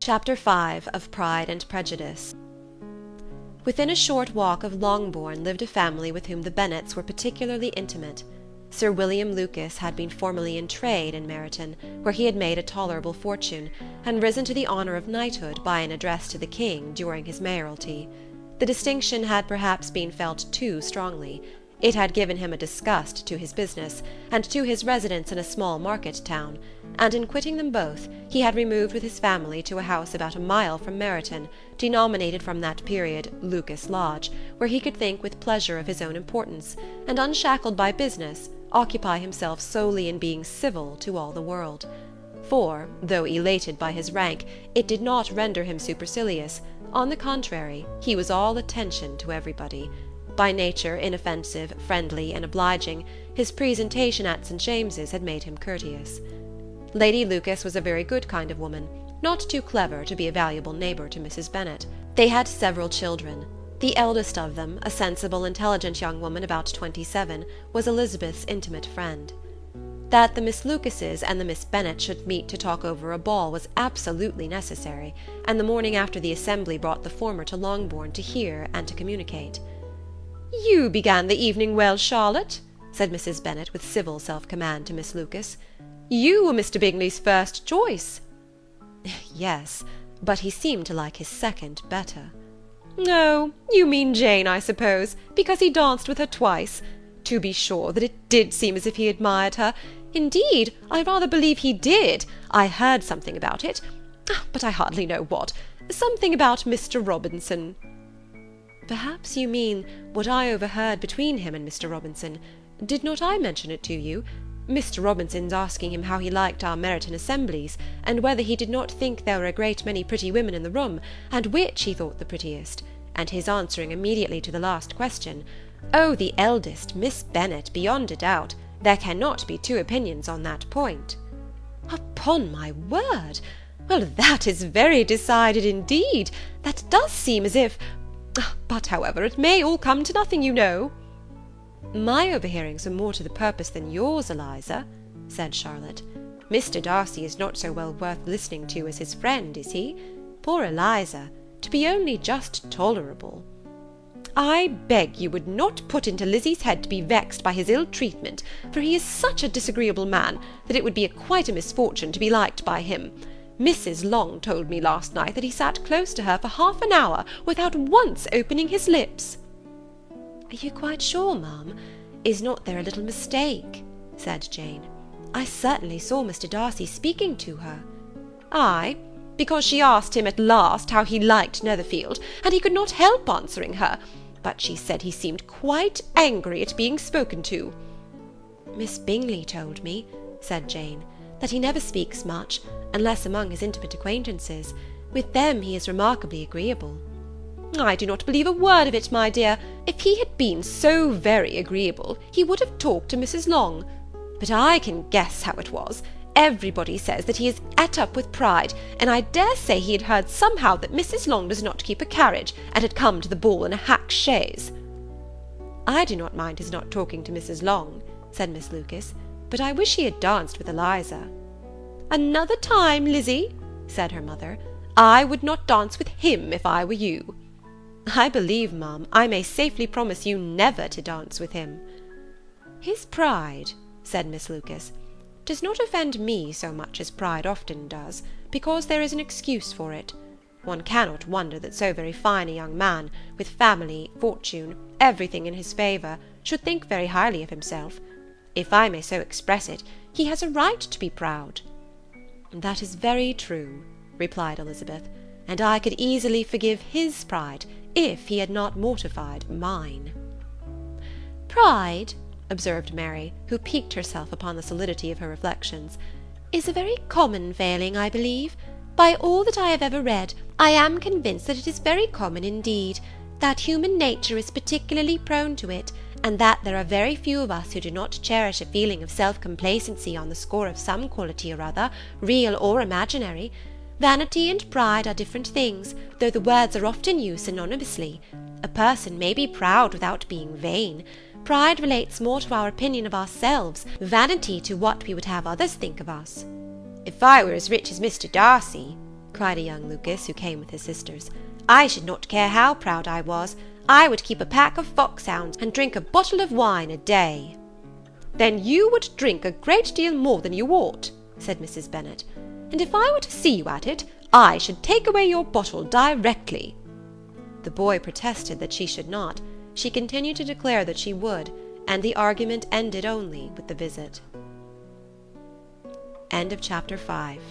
Chapter 5 of Pride and Prejudice. Within a short walk of Longbourn lived a family with whom the Bennets were particularly intimate. Sir William Lucas had been formerly in trade in Meryton, where he had made a tolerable fortune, and risen to the honour of knighthood by an address to the king during his mayoralty. The distinction had perhaps been felt too strongly. It had given him a disgust to his business, and to his residence in a small market town, and in quitting them both, he had removed with his family to a house about a mile from Meryton, denominated from that period Lucas Lodge, where he could think with pleasure of his own importance, and, unshackled by business, occupy himself solely in being civil to all the world. For, though elated by his rank, it did not render him supercilious. On the contrary, he was all attention to everybody. By nature inoffensive, friendly, and obliging, his presentation at St. James's had made him courteous. Lady Lucas was a very good kind of woman, not too clever to be a valuable neighbour to Mrs. Bennet. They had several children. The eldest of them, a sensible, intelligent young woman about 27, was Elizabeth's intimate friend. That the Miss Lucases and the Miss Bennet should meet to talk over a ball was absolutely necessary, and the morning after the assembly brought the former to Longbourn to hear and to communicate. "You began the evening well, Charlotte," said Mrs. Bennet with civil self-command to Miss Lucas. "You were Mr. Bingley's first choice." "Yes, but he seemed to like his second better." "Oh, you mean Jane, I suppose, because he danced with her twice. To be sure that it did seem as if he admired her. Indeed, I rather believe he did. I heard something about it, but I hardly know what. Something about Mr. Robinson." "Perhaps you mean what I overheard between him and Mr. Robinson. Did not I mention it to you? Mr. Robinson's asking him how he liked our Meryton assemblies, and whether he did not think there were a great many pretty women in the room, and which he thought the prettiest, and his answering immediately to the last question, 'Oh, the eldest, Miss Bennet, beyond a doubt. There cannot be two opinions on that point.'" "Upon my word! Well, that is very decided indeed. That does seem as if... But, however, it may all come to nothing, you know." "My overhearings are more to the purpose than yours, Eliza," said Charlotte. "Mr. Darcy is not so well worth listening to as his friend, is he? Poor Eliza, to be only just tolerable." "I beg you would not put into Lizzie's head to be vexed by his ill treatment, for he is such a disagreeable man that it would be quite a misfortune to be liked by him. Mrs. Long told me last night that he sat close to her for half an hour without once opening his lips." "Are you quite sure, ma'am? Is not there a little mistake?" said Jane. "I certainly saw Mr. Darcy speaking to her." "Ay, because she asked him at last how he liked Netherfield, and he could not help answering her, but she said he seemed quite angry at being spoken to." "Miss Bingley told me," said Jane, "that he never speaks much, unless among his intimate acquaintances. With them he is remarkably agreeable." "I do not believe a word of it, my dear. If he had been so very agreeable, he would have talked to Mrs. Long. But I can guess how it was. Everybody says that he is et up with pride, and I dare say he had heard somehow that Mrs. Long does not keep a carriage, and had come to the ball in a hack chaise." "I do not mind his not talking to Mrs. Long," said Miss Lucas, "but I wish he had danced with Eliza." "Another time, Lizzie," said her mother, "I would not dance with him if I were you." "I believe, ma'am, I may safely promise you never to dance with him." "His pride," said Miss Lucas, "does not offend me so much as pride often does, because there is an excuse for it. One cannot wonder that so very fine a young man, with family, fortune, everything in his favour, should think very highly of himself. If I may so express it, he has a right to be proud." "That is very true," replied Elizabeth, "and I could easily forgive his pride if he had not mortified mine." "Pride," observed Mary, who piqued herself upon the solidity of her reflections, "is a very common failing, I believe. By all that I have ever read, I am convinced that it is very common indeed, that human nature is particularly prone to it, and that there are very few of us who do not cherish a feeling of self-complacency on the score of some quality or other, real or imaginary. Vanity and pride are different things, though the words are often used synonymously. A person may be proud without being vain. Pride relates more to our opinion of ourselves, vanity to what we would have others think of us." "If I were as rich as Mr. Darcy," cried a young Lucas, who came with his sisters. "I should not care how proud I was. I would keep a pack of foxhounds, and drink a bottle of wine a day." "Then you would drink a great deal more than you ought," said Mrs. Bennet, "and if I were to see you at it, I should take away your bottle directly." The boy protested that she should not. She continued to declare that she would, and the argument ended only with the visit. End of chapter 5.